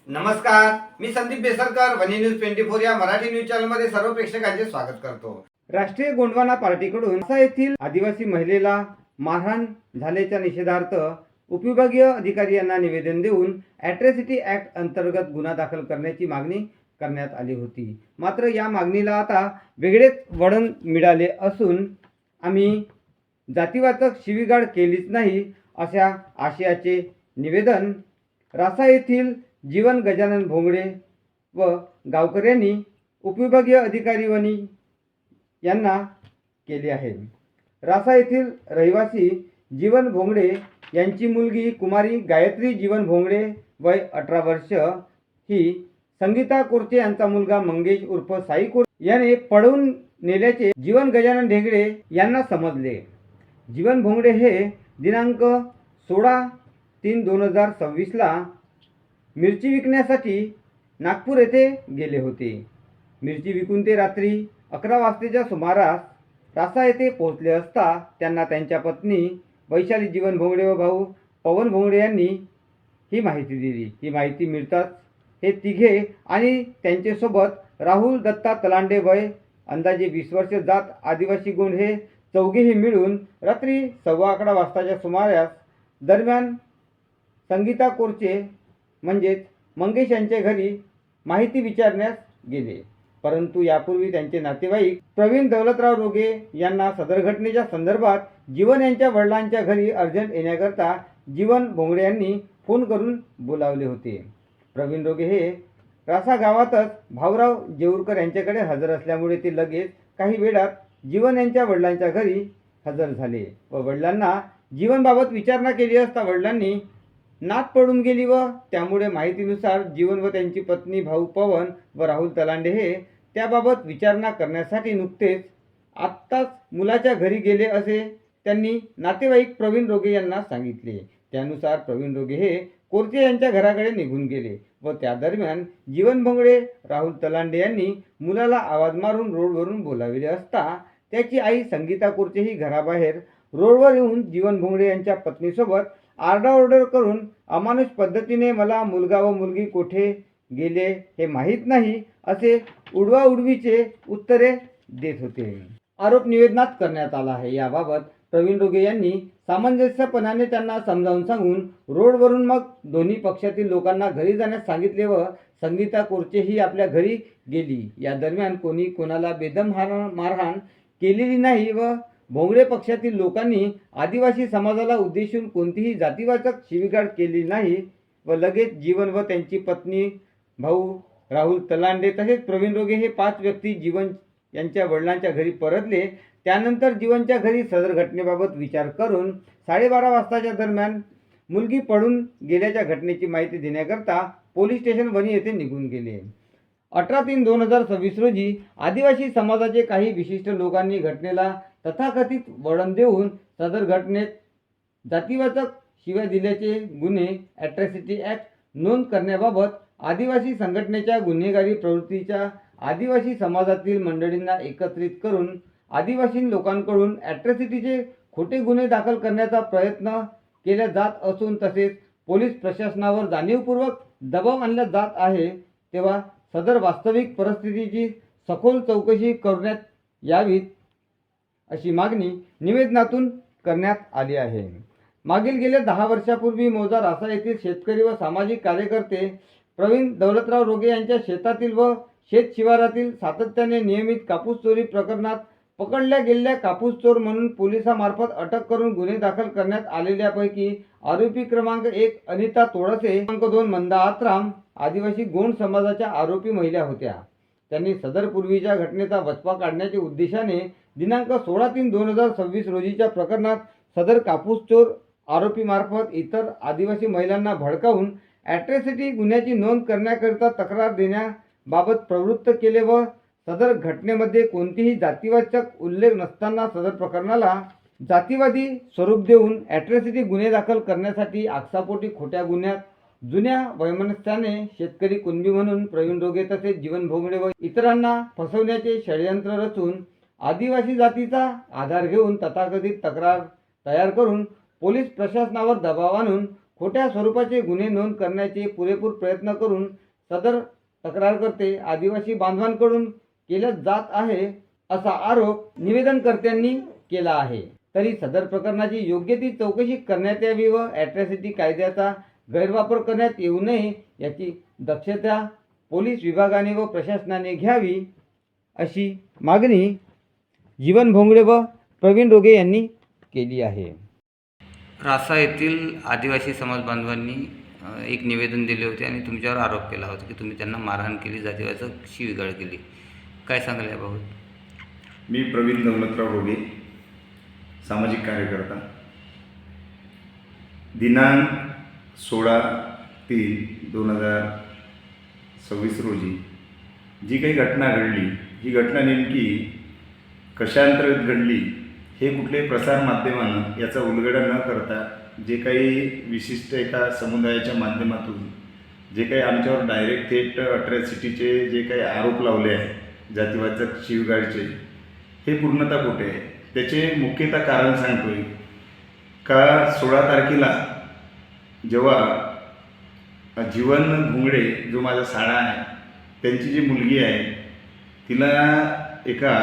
नमस्कार, मी संदीप बेसरकर, वनी न्यूज 24 या मराठी न्यूज चॅनलमध्ये सर्व प्रेक्षकांचे स्वागत करतो। राष्ट्रीय गोंडवाना पार्टीकडून रासा येथील आदिवासी महिलेला मारहाण झाल्याच्या निषेधार्थ उपविभागीय अधिकारी यांना निवेदन देऊन ॲट्रॉसिटी ॲक्ट अंतर्गत गुन्हा दाखल करण्याची मागणी करण्यात आली होती। मात्र या मागणीला आता वेगळेच वळण मिळाले असून आम्ही जातीवाचक शिवीगाळ केलीच नाही अशा आशयाचे निवेदन रासा येथील जीवन गजानन भोंगडे व गावकऱ्यांनी उपविभागीय अधिकारी वनी यांना केले आहे। रासा येथील रहिवासी जीवन भोंगडे यांची मुलगी कुमारी गायत्री जीवन भोंगडे वय 18 वर्ष ही संगीता कोरचे यांचा मुलगा मंगेश उर्फ साई कोरचे याने पळवून नेल्याचे जीवन गजानन ढेगडे यांना समजले। जीवन भोंगडे हे दिनांक 16/3/2026 ला मिरची विकण्यासाठी नागपूर येथे गेले होते। मिरची विकून ते रात्री 11 वाजताच्या सुमारास रासा येथे पोहोचले असता त्यांना त्यांच्या पत्नी वैशाली जीवन भोंगडे व भाऊ पवन भोंगडे यांनी ही माहिती दिली। ही माहिती मिळताच हे तिघे आणि त्यांच्यासोबत राहुल दत्ता तलांडे वय अंदाजे 20 वर्ष जात आदिवासी गोंड हे चौघेही मिळून रात्री 11:15 वाजताच्या सुमारास दरम्यान संगीता कोरचे म्हणजेच मंगेश यांच्या घरी माहिती विचारण्यास गेले। परंतु यापूर्वी त्यांचे नातेवाईक प्रवीण दौलतराव रोगे यांना सदर घटनेच्या संदर्भात जीवन यांच्या वडिलांच्या घरी अर्जंट येण्याकरता जीवन भोंगडे यांनी फोन करून बोलावले होते। प्रवीण रोगे हे रासा गावातच भाऊराव जेऊरकर यांच्याकडे हजर असल्यामुळे ते लगेच काही वेळात जीवन यांच्या वडिलांच्या घरी हजर झाले व वडिलांना जीवनबाबत विचारणा केली असता वडिलांनी नात पडून गेली व त्यामुळे माहितीनुसार जीवन व त्यांची पत्नी भाऊ पवन व राहुल तलांडे हे त्याबाबत विचारणा करण्यासाठी नुकतेच आत्ताच मुलाच्या घरी गेले असे त्यांनी नातेवाईक प्रवीण रोगे यांना सांगितले। त्यानुसार प्रवीण रोगे हे कोरचे यांच्या घराकडे निघून गेले व त्या दरम्यान जीवन भोंगडे राहुल तलांडे यांनी मुलाला आवाज मारून रोडवरून बोलाविले असता त्याची आई संगीता कोरचे ही घराबाहेर रोडवर येऊन जीवन भोंगडे यांच्या पत्नीसोबत आरडाओरड करून अमानुष पद्धतीने मला मुलगा व मुलगी कोठे गेले हे माहीत नाही असे उडवाउडवीचे उत्तरे देत होते। आरोप निवेदनात करण्यात आला आहे। याबाबत प्रवीण रोगे यांनी सामंजस्यपणाने त्यांना समजावून सांगून रोडवरून मग दोन्ही पक्षातील लोकांना घरी जाण्यास सांगितले व संगीता कोरचे ही आपल्या घरी गेली। या दरम्यान कोणी कोणाला बेदम मारहाण केलेली नाही व भोंगडे पक्षातील लोकांनी आदिवासी समाजाला उद्देशून कोणतीही जातीवाचक शिवीगाळ केली नाही व लगेच जीवन व त्यांची पत्नी भाऊ राहुल तलांडे तसेच प्रवीण रोगे हे 5 व्यक्ती जीवन यांच्या वडिलांच्या घरी परतले। त्यानंतर जीवनच्या घरी सदर घटनेबाबत विचार करून 12:30 वाजताच्या दरम्यान मुलगी पळून गेल्याच्या घटनेची माहिती देण्याकरता पोलीस स्टेशन वनी येथे निघून गेले। 18/3/2026 रोजी आदिवासी समाजाचे काही विशिष्ट लोकांनी घटनेला तथाकथित वळण देऊन सदर घटनेत जातीवाचक शिव्या दिल्याचे गुन्हे ॲट्रॉसिटी ॲक्ट नोंद करण्याबाबत आदिवासी संघटनेच्या गुन्हेगारी प्रवृत्तीच्या आदिवासी समाजातील मंडळींना एकत्रित करून आदिवासी लोकांकडून ॲट्रॉसिटीचे खोटे गुन्हे दाखल करण्याचा प्रयत्न केला जात असून तसेच पोलीस प्रशासनावर जाणीवपूर्वक दबाव आणला जात आहे। तेव्हा सदर वास्तविक परिस्थितीची सखोल चौकशी करण्यात यावी अशी मागणी निवेदनातून करण्यात आली आहे। मागील गेल्या 10 वर्षापूर्वी मौजा रासा येथील शेतकरी व सामाजिक कार्यकर्ते प्रवीण दौलतराव रोगे यांच्या शेतातील व शेत शिवारातील सातत्याने नियमित कापूस चोरी प्रकरणात पकडल्या गेलेल्या कापूस चोर म्हणून पोलिसांमार्फत अटक करून गुन्हे दाखल करण्यात आलेल्यापैकी आरोपी क्रमांक 1 अनिता तोडसे, क्रमांक 2 मंदा आत्राम आदिवासी गोंड समाजाच्या आरोपी महिला होत्या। त्यांनी सदर पूर्वीच्या घटनेचा वचपा काढण्याच्या उद्देशाने दिनांक 16/3/2026 रोजीच्या प्रकरणात सदर कापूस चोर आरोपीमार्फत इतर आदिवासी महिलांना भडकावून ॲट्रॉसिटी गुन्ह्याची नोंद करण्याकरिता तक्रार देण्याबाबत प्रवृत्त केले व सदर घटनेमध्ये कोणतीही जातीवाचक उल्लेख नसताना सदर प्रकरणाला जातीवादी स्वरूप देऊन ॲट्रॉसिटी गुन्हे दाखल करण्यासाठी आक्षापोटी खोट्या गुन्ह्यात जुन्या वैमनस्याने शेतकरी कुणबी म्हणून प्रवीण रोगे तसेच जीवन भोंगडे व इतरांना फसवण्याचे षडयंत्र रचून आदिवासी जातीचा आधार घेऊन तथाकथित तक्रार तयार करून पोलीस प्रशासनावर दबाव आणून खोट्या स्वरूपाचे गुन्हे नोंद करण्याचे पुरेपूर प्रयत्न करून सदर तक्रारकर्ते आदिवासी बांधवांकडून केला जात आहे असा आरोप निवेदनकर्त्यांनी केला आहे। तरी सदर प्रकरणाची योग्य ती चौकशी करण्यात यावी व ॲट्रॉसिटी कायद्याचा गैरवापर करण्यात येऊ नये याची दक्षता पोलीस विभागाने व प्रशासनाने घ्यावी अशी मागणी जीवन भोंगळे व प्रवीण रोगे यांनी केली आहे। रासा येथील आदिवासी समाज बांधवांनी एक निवेदन दिले होते आणि तुमच्यावर आरोप केला होता की तुम्ही त्यांना मारहाण केली, जातीवाचक शिवीगाळ केली, काय सांगाल याबाबत? मी प्रवीण दौलतराव रोगे, सामाजिक कार्यकर्ता। दिनांक 16/3/2026 रोजी जी काही घटना घडली, ही घटना नेमकी कशांतर्गत घडली हे कुठल्याही प्रसारमाध्यमानं याचा उलगडा न करता जे काही विशिष्ट एका समुदायाच्या माध्यमातून जे काही आमच्यावर डायरेक्ट थेट अट्रॉसिटीचे जे काही आरोप लावले आहेत जातीवाचक शिवीगाळचे, हे पूर्णतः खोटे आहे। त्याचे मुख्यतः कारण सांगतोय का 16 तारखेला जेव्हा जीवन भोंगळे जो माझा साडा आहे त्यांची जी मुलगी आहे तिला एका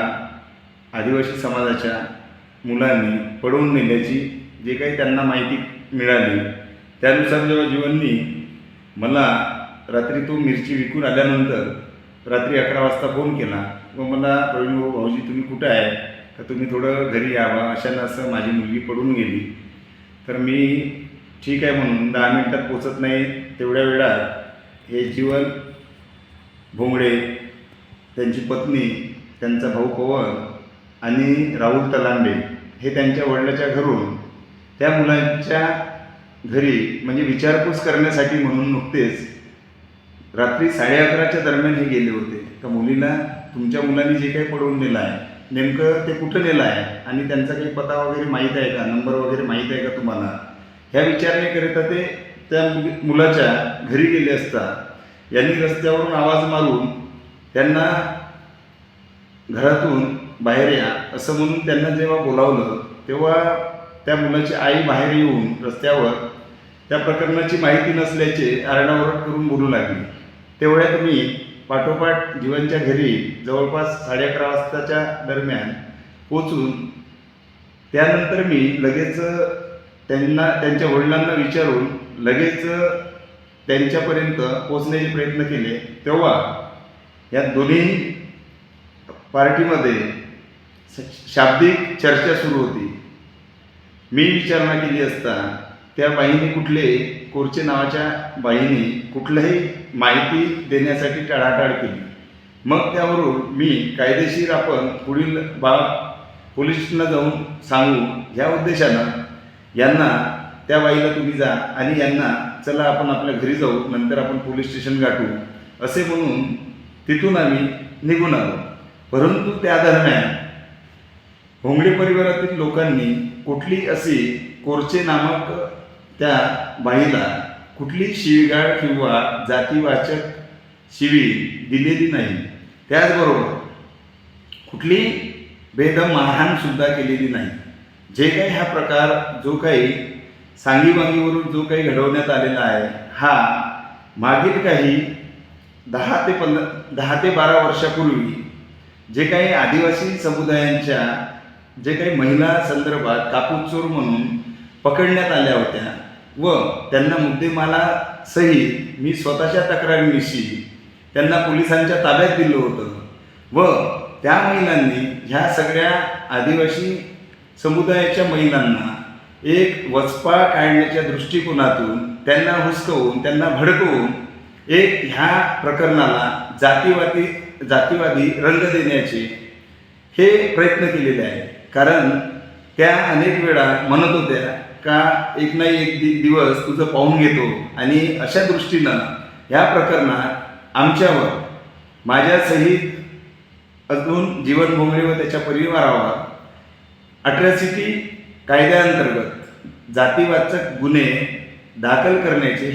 आदिवासी समाजाच्या मुलांनी पळवून नेल्याची जे काही त्यांना माहिती मिळाली, त्यानुसार जेव्हा जीवननी मला रात्री तो मिरची विकून आल्यानंतर रात्री 11 वाजता फोन केला व मला प्रवीण भाऊजी तुम्ही कुठे आहे का, तुम्ही थोडं घरी यावं, अशानं असं माझी मुलगी पडून गेली। तर मी ठीक आहे म्हणून 10 मिनिटात पोचत नाही तेवढ्या वेळात हे जीवन भोंगळे, त्यांची पत्नी, त्यांचा भाऊ पवन आणि राहुल तलांडे हे त्यांच्या वडिलाच्या घरून त्या मुलांच्या घरी म्हणजे विचारपूस करण्यासाठी म्हणून नुकतेच रात्री 11:30च्या दरम्यान हे गेले होते का मुलीला तुमच्या मुलांनी जे काही पळवून नेलं आहे नेमकं ते कुठं नेलं आहे आणि त्यांचा काही पत्ता वगैरे माहीत आहे का, नंबर वगैरे माहीत आहे का तुम्हाला, ह्या विचारणेकरिता ते त्या मुलाच्या घरी गेले असता यांनी रस्त्यावरून आवाज मारून त्यांना घरातून बाहेर या असं म्हणून त्यांना जेव्हा बोलावलं तेव्हा त्या मुलाची आई बाहेर येऊन रस्त्यावर त्या प्रकरणाची माहिती नसल्याचे आरडाओरड करून बोलू लागली। तेवढ्यात मी पाठोपाठ जीवनच्या घरी जवळपास 11:30 वाजताच्या दरम्यान पोचून त्यानंतर मी लगेच त्यांच्या वडिलांना विचारून लगेच त्यांच्यापर्यंत पोचण्याचे प्रयत्न केले। तेव्हा या दोन्ही पार्टीमध्ये शाब्दिक चर्चा सुरू होती। मी विचारणा केली असता त्या बाईने कोरचे नावाच्या बाईने कुठल्याही माहिती देण्यासाठी टाळाटाळ केली। मग त्यावरून मी कायदेशीर आपण पुढील पोलिसांना जाऊन सांगू ह्या उद्देशानं यांना त्या बाईला तुम्ही जा आणि यांना चला आपण आपल्या घरी जाऊ, नंतर आपण पोलीस स्टेशन गाठू असे म्हणून तिथून आम्ही निघून आलो। परंतु त्या दरम्यान भोंगळे परिवारातील लोकांनी कुठली अशी कोरचे नामक त्या बाईला कुठली शिवीगाळ किंवा जातीवाचक शिवी दिलेली नाही। त्याचबरोबर कुठली बेदम मारहाणसुद्धा केलेली नाही। जे काही हा प्रकार जो काही सांगीवांगीवरून जो काही घडवण्यात आलेला आहे हा मागील काही 10 ते 12 वर्षापूर्वी जे काही आदिवासी समुदायांच्या जे काही महिला संदर्भात कापूस चोर म्हणून पकडण्यात आल्या होत्या व त्यांना मुद्देमालासहित मी स्वतःच्या तक्रारीनिशी त्यांना पोलिसांच्या ताब्यात दिलं होतं व त्या महिलांनी ह्या सगळ्या आदिवासी समुदायाच्या महिलांना एक वचपा काढण्याच्या दृष्टिकोनातून त्यांना हुसकवून त्यांना भडकवून एक ह्या प्रकरणाला जातीवादी रंग देण्याचे हे प्रयत्न केलेले आहे। कारण त्या अनेक वेळा म्हणत होत्या का एक ना एक दिवस तुझं पाहून घेतो आणि अशा दृष्टीनं ह्या प्रकरणात आमच्यावर माझ्यासहित अजून जीवन भोंगळे व त्याच्या परिवारावर अट्रॉसिटी कायद्याअंतर्गत जातीवाचक गुन्हे दाखल करण्याचे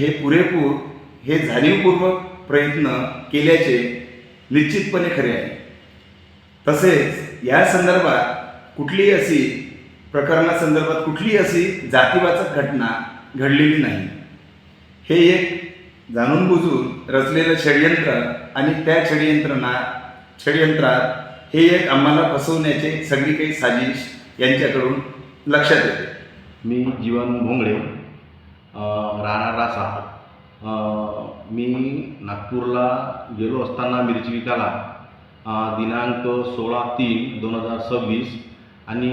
हे जाणीवपूर्वक प्रयत्न केल्याचे निश्चितपणे खरे आहे। तसेच या संदर्भात प्रकरणासंदर्भात कुठलीही अशी जातीवाचक घटना घडलेली नाही। हे एक जाणून बुजून रचलेलं षडयंत्र आणि त्या षडयंत्रात हे एक आम्हाला फसवण्याचे सगळी काही साजिश यांच्याकडून लक्षात येते. मी जीवन भोंगळे, राहणार रासा. मी नागपूरला गेलो असताना मिरची विकायला दिनांक 16/3/2026 आणि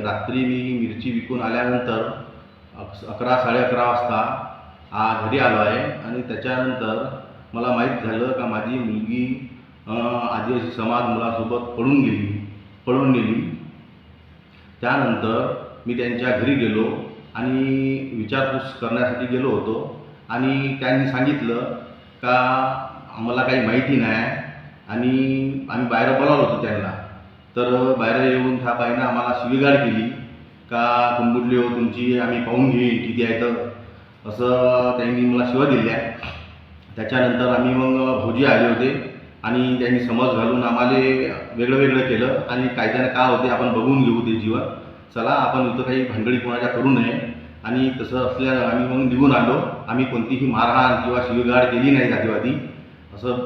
रात्री मी मिरची विकून आल्यानंतर 11-11:30 वाजता घरी आलो आहे. आणि त्याच्यानंतर मला माहीत झालं का माझी मुलगी आदिवासी समाज मुलासोबत पळून गेली. त्यानंतर मी त्यांच्या घरी गेलो आणि विचारपूस करण्यासाठी गेलो होतो आणि त्यांनी सांगितलं का आम्हाला काही माहिती नाही आणि आम्ही बाहेर बोलावलं होतं त्यांना. तर बाहेर येऊन त्या बाईनं आम्हाला शिवीगाळ केली का कुंबुटली हो तुमची, आम्ही पाहून घेईन किती आहे तर, असं त्यांनी मला शिव्या दिल्या. त्याच्यानंतर आम्ही मग भाऊजी आले होते आणि त्यांनी समज घालून आम्हाला वेगळं केलं आणि कायद्यानं काय होते आपण बघून घेऊ ते जीवन. चला आपण इथं काही भानगडी कोणाच्या करू नये. आणि तसं असल्यानं आम्ही मग निघून आलो. आम्ही कोणतीही मारहाण किंवा शिवीगाळ केली नाही जातीवादी असं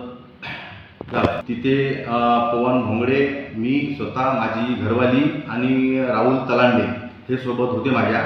झालं. तिथे पवन भोंगडे, मी स्वतः, माझी घरवाली आणि राहुल तलांडे हे सोबत होते माझ्या.